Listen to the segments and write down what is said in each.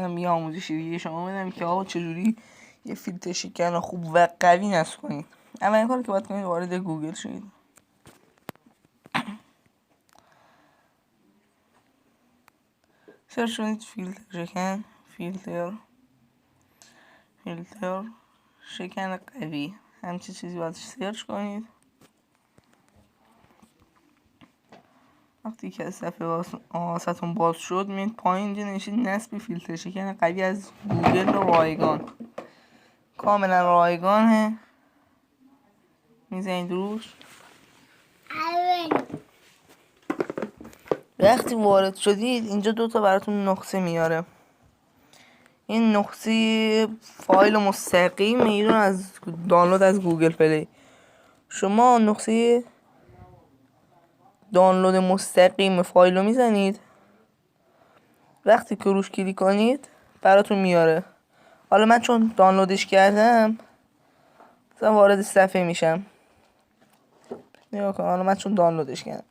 بدم یه آموزشی دیگه شما بدم که آقا چجوری یه فیلتر شکن خوب و قوی نصب کنید. اولین کاری که باید کنید وارد گوگل شید. سرچ کنید فیلتر شکن، فیلتر شکن قوی، همچین چیزی باید سرچ کنید. وقتی که صفحه واسهتون باز شد میید پایین اینجا نوشته نصب فیلتر شکن قوی از گوگل رایگان، کاملا رایگانه، میزنید روش. وقتی وارد شدید اینجا دوتا براتون نسخه میاره. این نسخه فایل مستقیم میگیرن از دانلود از گوگل پلی. شما نسخه دانلود مستقیم فایل رو میزنید، وقتی که روش کلیک کنید براتون میاره. حالا من چون دانلودش کردم مثلا وارد صفحه میشم. نگاه کن، حالا من چون دانلودش کردم،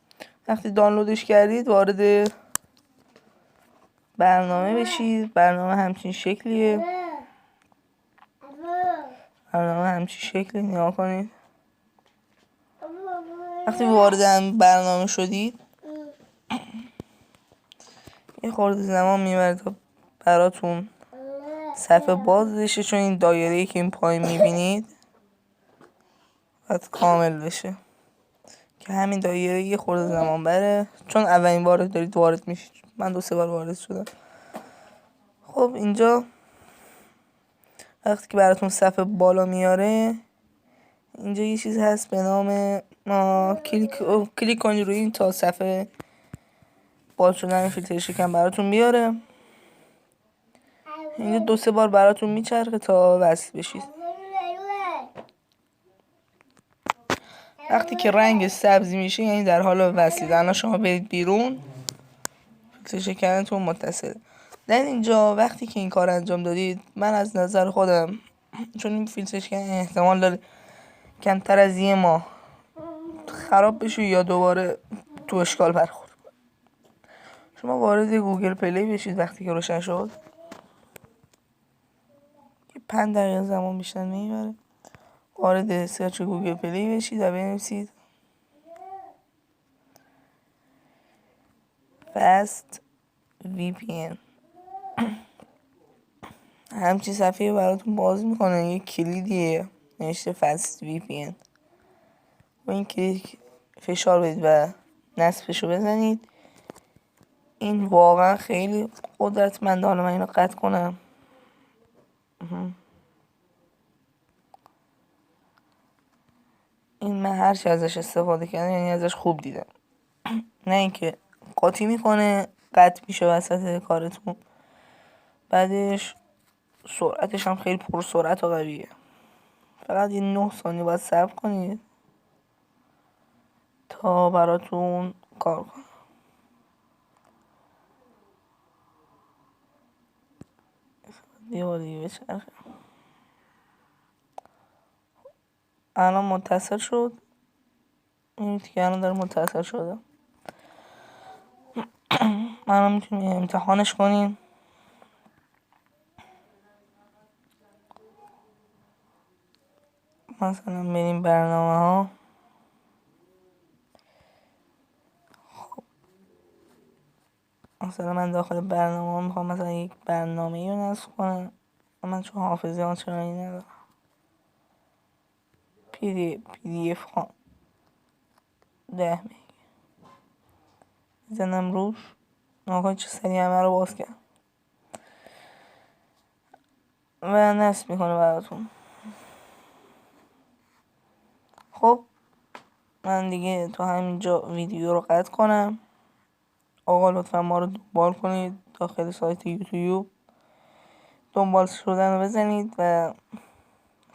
وقتی دانلودش کردید وارد برنامه بشید. برنامه همچین شکلیه. نگاه کنید. وقتی وارد برنامه شدید یه خورده زمان میبره تا براتون صفحه باز بشه، چون این دایره‌ای که این پایین میبینید باید کامل بشه که همین دایره یه خورده زمان بره، چون اولین بار دارید وارد میشید. من 2-3 بار وارد شدم. خب اینجا وقتی که براتون صفحه بالا میاره اینجا یه چیز هست به نام کلیک کنید روی این تا صفحه باز شدن فیلتر شکن براتون بیاره. اینجا 2-3 بار براتون میچرخه تا وصل بشید. وقتی که رنگ سبزی میشه یعنی در حال وصلید. الان شما برید بیرون، فیلتر شکنتون متصله. در اینجا وقتی که این کار انجام دادید، من از نظر خودم چون این فیلتر شکن احتمال داره کمتر از یه ماه خراب بشه یا دوباره تو اشکال برخورد، شما وارد گوگل پلی بشید. وقتی که روشن شد 5 دقیقه زمان بیشتر نمیبره. وارد سرچ گوگل پلی بشید و بنویسید فست VPN. همچین صفحه براتون باز میکنه، یه کلیدیه نوشته فست VPN. با این کلیک فشار بدید و نصبشو بزنید. این واقعا خیلی قدرتمنده. حالا من اینو قطع کنم. این من هرچی ازش استفاده کردم یعنی ازش خوب دیدم. نه اینکه قاطی میکنه قطع میشه وسط کارتون. بعدش سرعتش هم خیلی پر سرعت و قویه. فقط این 9 ثانیه باید صبر کنید تا براتون کار کنه. دیگه بچرخه. الان متصل شد. این که الان داره متصل شده. الان میتونیم امتحانش کنیم. مثلا بریم برنامه ها. خب مثلا من داخل برنامه ها میخوام مثلا یک برنامه رو نصب کنم. من چون حافظه آنچنانی ندارم. PDF ها 10 میگه میزنم روش. ناگهان چه سریع همه رو باز کرد و نصب میکنه براتون. خب من دیگه تا همینجا ویدیو رو قطع کنم. آقا لطفا ما رو دنبال کنید داخل سایت یوتیوب. دنبال شدن رو بزنید و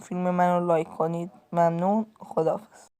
فیلم من رو لایک کنید. ممنون. خداحافظ.